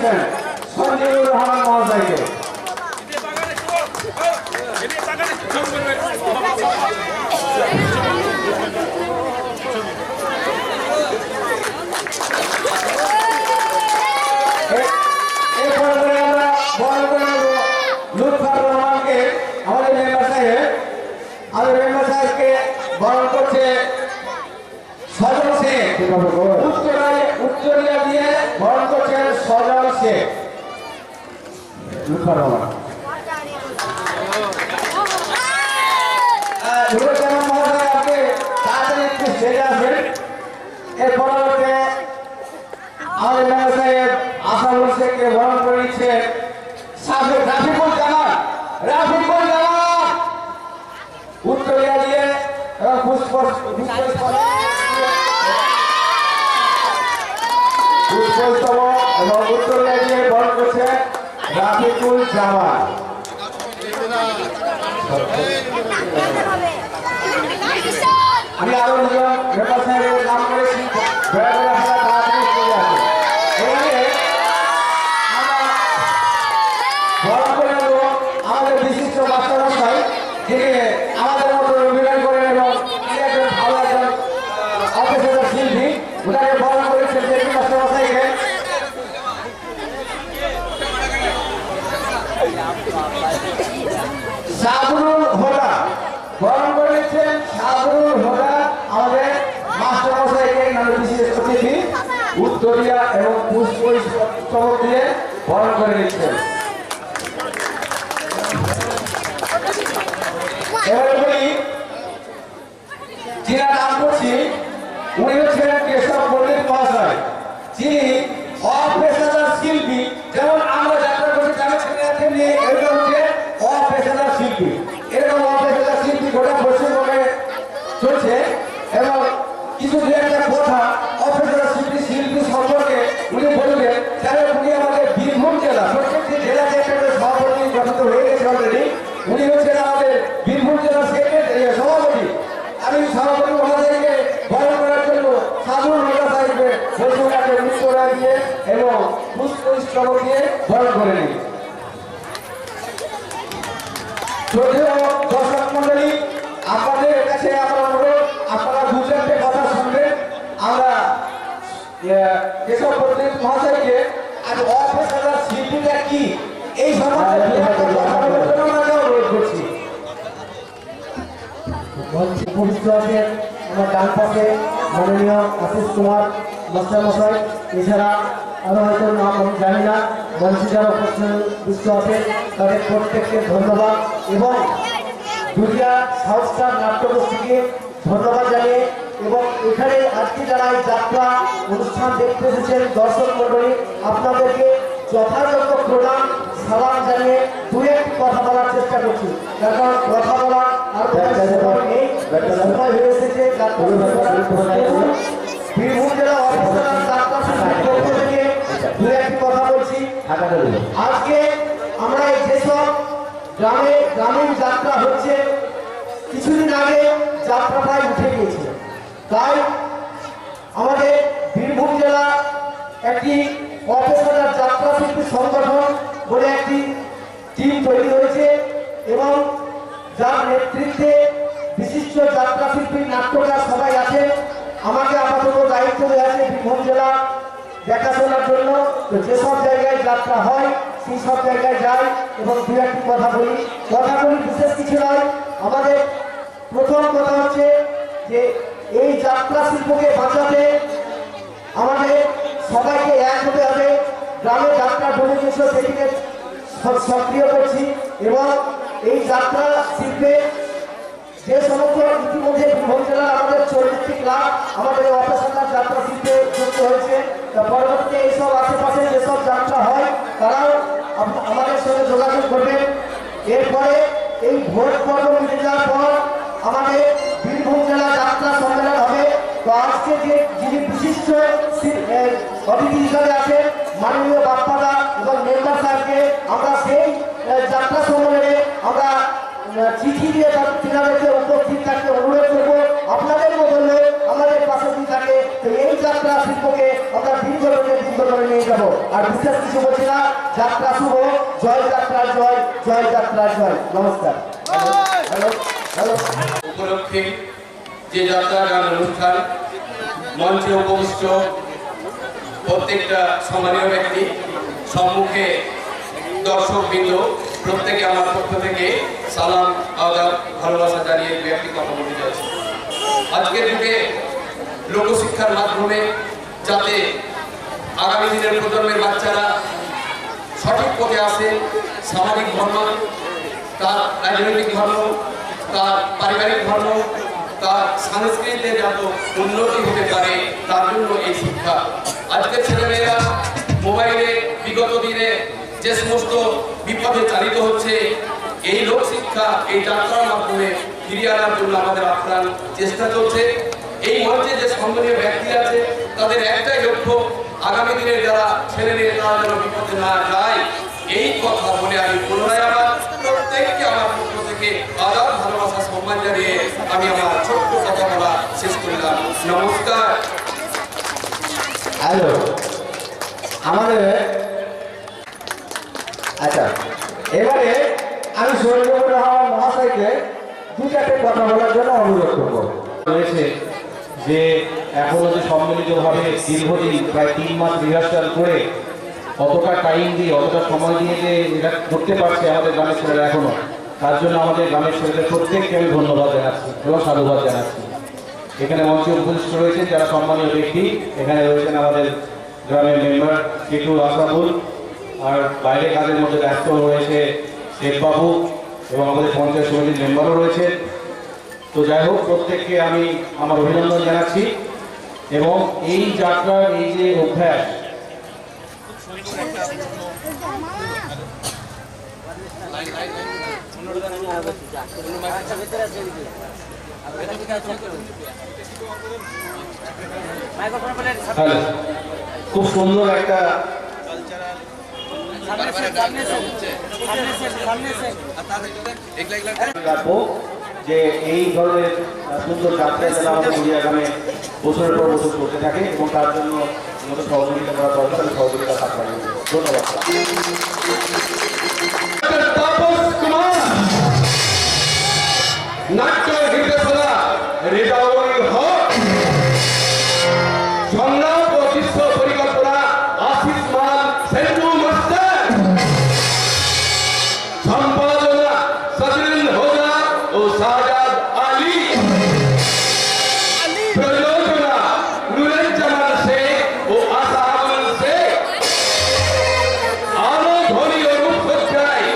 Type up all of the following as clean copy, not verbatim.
করছেন সঞ্জীবুর রহমান মহোদয়কে। বরণ করছে সজল শেখ, উত্তরিয়া দিয়ে বরণ করছেন সজল শেখ। এরপর আমাদের মেম্বার সাহেব আসাদুল শেখকে বরণ করে নিচ্ছে রাফিকুল জামান, উত্তরিয়া দিয়ে এবং পুষ্পস্তম এবং উত্তরিয়া দিয়ে বরণ করছে রাফিকুল জামান। আমি আরো দুজন মেম্বার সাহেবের নাম করেছি, আমাদের বিশিষ্ট মাস্টারমশাই যিনি আমাদের মতো অভিনয় করেন এবং একজন ভালো একজন অফিসার শিল্পী, ওনাকে বরণ করেছেন জেপি মাস্টারমশাইকে। সাবরুল হোদা বরণ করেছেন, সাবরুল হোদা আমাদের মাস্টারমশাইকে নামে বিশেষ অতিথি উত্তরিয়া এবং পুষ্পস্তবক দিয়ে বরণ করে নিচ্ছেন। এবারে বলি যিনার নাম করছি উনি হচ্ছেন কেশব পণ্ডিত মহাশয়, যিনি অপেশাদার শিল্পী। যেমন আমরা যাত্রা করছি তেমনি এরকম হচ্ছে অপেশাদার শিল্পী। এরকম অপেশাদার শিল্পী গোটা পশ্চিমবঙ্গে চলছে এবং কিছু দু একটা কথা অপেশাদার শিল্পী সম্পর্কে উনি বলবেন। তাহলে উনি আমাদের বীরভূম জেলা, প্রত্যেকটি জেলাতে একটা সভাপতি গঠিত হয়ে গেছে অলরেডি। উনি হচ্ছেন আমাদের বীরভূম জেলার সভাপতি। আমি সভাপতি মহোদয়কে বরণ করার জন্য সাধুর হোদা সাহেবকে বসুনাকে উত্তরা দিয়ে এবং পুষ্পস্তবক দিয়ে বরণ করে নিই। দর্শক মন্ডলী, আপনাদের কাছে আমার অনুরোধ, আপনারা দু চারটে কথা শুনবেন। আমরা কেশব পণ্ডিত মহাশয়কে আজ অপেশাদার শিল্পীটা কি এই সম্বন্ধে অনুরোধ করছি। আমার ডান পাশে মাননীয় আশিস কুমার মাস্টারমশাই, এছাড়া আরো হয়তো নাম আমি জানি না, মঞ্চে যারা উপস্থিত আছে তাদের প্রত্যেককে ধন্যবাদ এবং দুর্গা সাউথ স্টার নাট্যগোষ্ঠীকে ধন্যবাদ জানিয়ে এবং এখানে আজকে যারা এই যাত্রা অনুষ্ঠান দেখতে এসেছেন দর্শক মন্ডলী, আপনাদেরকে যথাযথ প্রণাম সালাম জানিয়ে দু একটি কথা বলার চেষ্টা করছি। কারণ কথা বলার আর নেই, সময় হয়ে এসেছে। বীরভূম জেলা অফিসার যাত্রা পক্ষ থেকে দু একটি কথা বলছি। আজকে আমরা এই যেসব গ্রামীণ যাত্রা হচ্ছে, কিছুদিন আগে যাত্রা প্রায় উঠে গিয়েছে, তাই আমাদের বীরভূম জেলা একটি অপেশাদার যাত্রা শিল্পী সংগঠন বলে একটি টিম তৈরি হয়েছে এবং যার নেতৃত্বে বিশিষ্ট যাত্রা শিল্পী নাট্যকার সবাই আছে। আমাকে আপাতত দায়িত্ব দেওয়া আছে বীরভূম জেলা দেখাশোনার জন্য। তো যেসব জায়গায় যাত্রা হয় সেই সব জায়গায় যাই এবং দু একটি কথা বলি। কথাগুলি বিশেষ কিছু নয়। আমাদের প্রথম কথা হচ্ছে যে এই যাত্রা শিল্পকে বাঁচাতে আমাদের সবাইকে এক হতে হবে। গ্রামে যাত্রা ডোমিনেশন সেটিকে সক্রিয় করছি এবং এই যাত্রা শিল্পে যে সমস্ত ইতিমধ্যে বীরভূম জেলার আমাদের 40টি ক্লাব আমাদের অপেশাদার যাত্রা শিল্পে যুক্ত হয়েছে। পরবর্তীতে এইসব আশেপাশে যেসব যাত্রা হয় তারাও আমাদের সঙ্গে যোগাযোগ করবেন। এরপরে এই ভোট পর্ব মিটে যাওয়ার পর আমাদের বীরভূম জেলা যাত্রা সম্মেলন হবে। তো আজকে যিনি বিশিষ্ট অতিথি হিসাবে আছেন মাননীয় বাপ্পাদা এবং মেম্বার সাহেবকে আমরা সেই যাত্রা সম্মেলনে আমরা চিঠি দিয়ে তিনাদেরকে উপস্থিত থাকতে অনুরোধ করবো। আপনাদের মতো আমাদের পাশে থাকে। তো এই যাত্রা শিল্পকে আমরা দীর্ঘ করে নিয়ে যাব। আর বিশেষ কিছু বলছি না, যাত্রা শুভ, জয় যাত্রার জয়, জয় যাত্রার জয়। নমস্কার। Hello hello. উপলক্ষে যে যাত্রা গান অনুষ্ঠান মঞ্চে উপবিষ্ট প্রত্যেকটা সম্মানীয় ব্যক্তি, সম্মুখে দর্শকবৃন্দ, প্রত্যেকে আমার পক্ষ থেকে সালাম, আদাব, ভালোবাসা জানিয়ে ব্যক্তি কথা বলতে চাইছি। আজকের যুগে লোকশিক্ষার মাধ্যমে যাতে আগামী দিনের প্রজন্মের বাচ্চারা সঠিক পথে আসে, সামাজিক ধর্ম, তার রাজনৈতিক ধর্ম, তার পারিবারিক ধর্ম, তার সংস্কৃতিতে যত উন্নতি হতে পারে, তার জন্য এই শিক্ষা। আজকের ছেলেমেয়েরা মোবাইলে বিগত দিনে যে সমস্ত বিপদে চালিত হচ্ছে, এই লোকশিক্ষা, এই যাত্রার মাধ্যমে ফিরিয়ে আনার জন্য আমাদের আপ্রাণ চেষ্টা চলছে। এই মঞ্চে যে সম্মানীয় ব্যক্তি আছে, তাদের একটাই লক্ষ্য, আগামী দিনে যারা ছেলে মেয়ে তারা যেন বিপদে না যায়, এই কথা বলে আমি পুনরায় আমার প্রত্যেককে আমার পক্ষ থেকে আদাব, ভালোবাসা, সম্মান জানিয়ে আমি আমার ছোট্ট কথা বলা শেষ করলাম। নমস্কার। হ্যালো, আমাদের আচ্ছা, এবারে আমি সৌরভ রহমান মহাশয়কে দু চারটে কথা বলার জন্য অনুরোধ করবো। রয়েছে যে এখনো যে সম্মিলিতভাবে দীর্ঘদিন প্রায় 3 মাস রিহার্সাল করে অতটা টাইম দিয়ে, অতটা সময় দিয়ে যে এটা করতে পারছে আমাদের গ্রামের ছেলেরা এখনো, তার জন্য আমাদের গ্রামের ছেলেদের প্রত্যেককে আমি ধন্যবাদ জানাচ্ছি এবং সাধুবাদ জানাচ্ছি। এখানে মঞ্চে উপস্থিত রয়েছেন যারা সম্মানীয় ব্যক্তি, এখানে রয়েছেন আমাদের গ্রামের মেম্বার কেটু আশরাফুল, আর বাইরে কাজের মধ্যে ব্যস্ত রয়েছে শেখবাবু এবং আমাদের পঞ্চায়েত সমিতির মেম্বারও রয়েছে। তো যাই হোক, প্রত্যেককে আমি আমার অভিনন্দন জানাচ্ছি এবং এই যাত্রার এই যে অভ্যাস, খুব সুন্দর একটা রাখবো যে এই ধরনের সুন্দর যাত্রা যেন আমাদের নদিয়া গ্রামে বছরের পর বছর করতে থাকে এবং তার জন্য আমাদের সহযোগিতা করা দরকার, সহযোগিতা থাকতে হবে। ধন্যবাদ। নাট্য নির্দেশনা রেজাউল হক, সংলাপ ও দৃশ্য পরিকল্পনা আশিস মান সেন্টু মাস্টার, সম্পাদনা সজরিন হোজা ও শাহজাদ আলী, প্রযোজনা নুরুজ্জামান শেখ ও আসাদুল শেখ, আলো ধ্বনি ও রূপসজ্জায়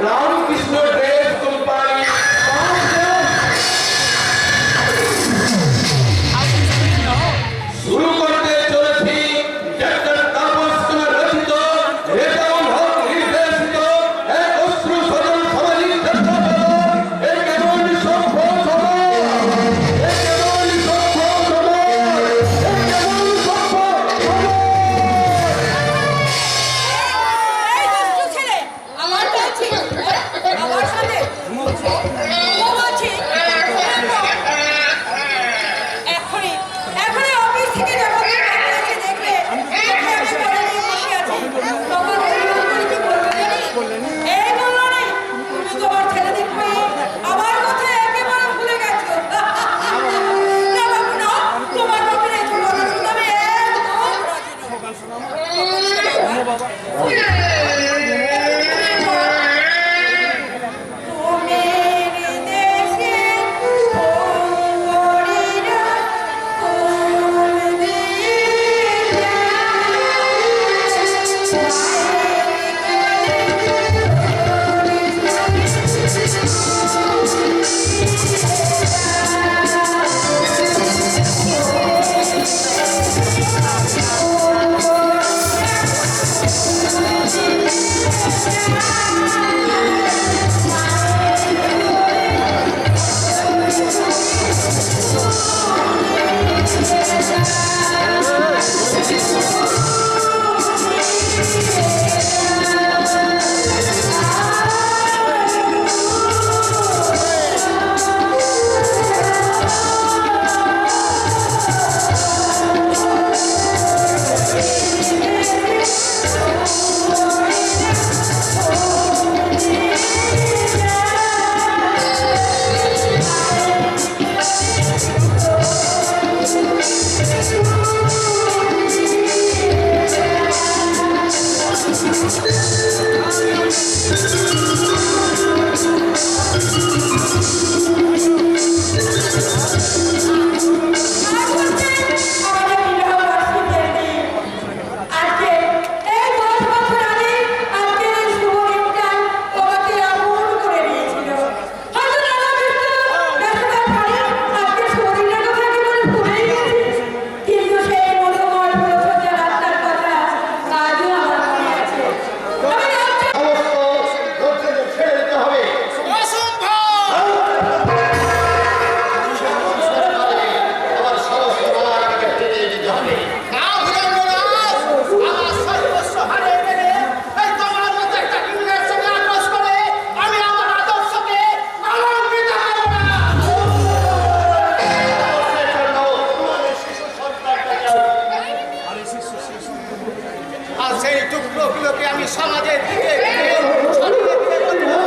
রামকৃষ্ণ ড্রেস কোম্পানি। শুরু করতে চলেছি ডাক্তার তাপস কুমার রচিত, রেজাউল হক নির্দেশিত এক অশ্রু সজল সামাজিক যাত্রাপালা। এ কেমন সভ্য সমাজ, এ কেমন সভ্য সমাজ, এ কেমন সভ্য সমাজ। এই দুষ্টু ছেলে, আমার কাছে আমার সাথে ঘুমাচ্ছি। এখনই এখনই অফিস থেকে যখন বাচ্চাকে দেখবে, ওকে আমি কোলে নিয়ে বসে আছি, তখন তুমি কি বলবে জানি? এই বললো রে, তুমি তোমার ছেলেদের পেয়ে আমার কথা একেবারে ভুলে গেছো। না বাবু না, তোমার বাপের এই কথা শুনে আমি একদম রাজি নই। লোকগুলোকে আমি সমাজের দিকে ছড়িয়ে দিয়ে বলবো,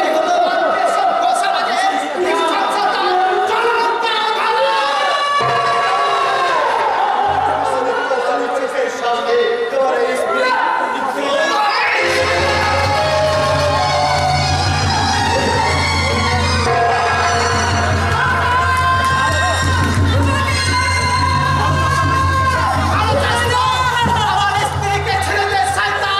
এই হলো আমাদের সভ্য সমাজের নিঃসংসতা, জ্বলন্ত আলো। চোখের সামনে তোমার এই স্ত্রী আমার স্ত্রীকে ছেড়ে দে শয়তান।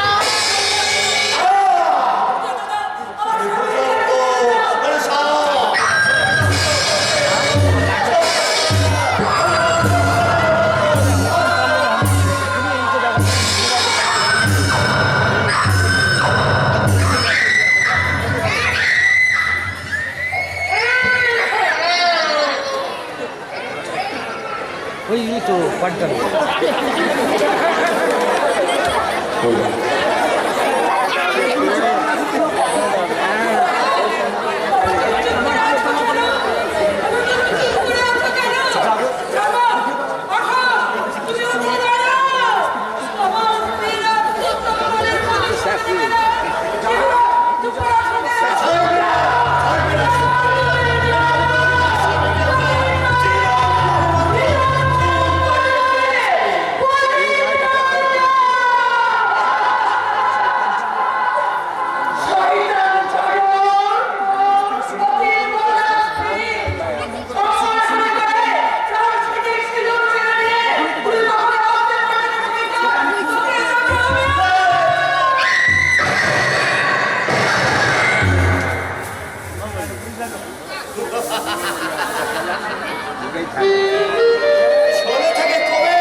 ওই তো পাট্টা ছোট থেকে কবে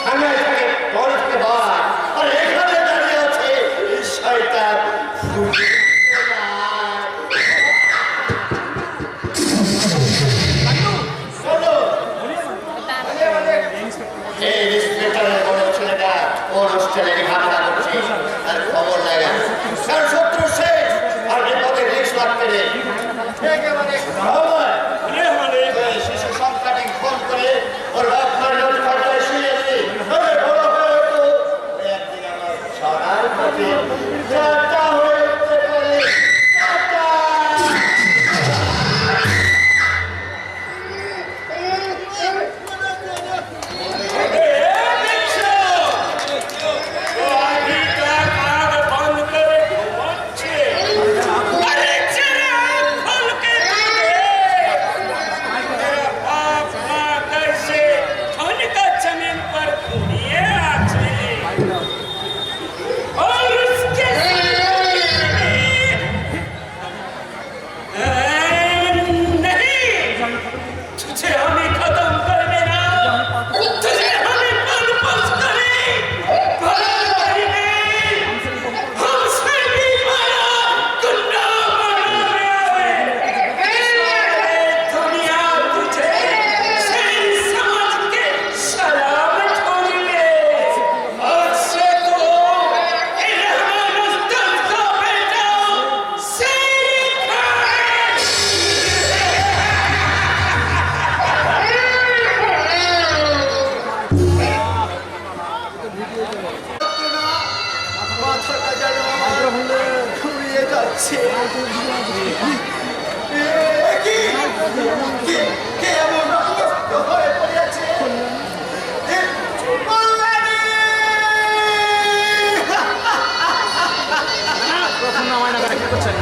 ঠান্ডায় থাকে বরফ কে বার, আর এখানে দাঁড়িয়ে আছে এই শয়তান। শোনো, এই ইন্সপেক্টরের বড় ছেলেটা ওর হোস্টেলে ঘাটা করছে, তার খবর লাগে কারণ শত্রু শেষ আর বিপদে রিস্ক লাগতে নেই। একেবারে খবর শিশু সংখ্যাটি ফোন করে ওর আপনার নোটিফাইড শুয়ে দিই বড় হয়ে তো একদিন আমার সরার প্রতি যাতা হয়ে উঠতে পারে। মাথাটা যেন আমার ঘুরিয়ে যাচ্ছে। কে এমন অসুস্থ হয়ে পড়েছে? প্রথম নামায় না কি করছেন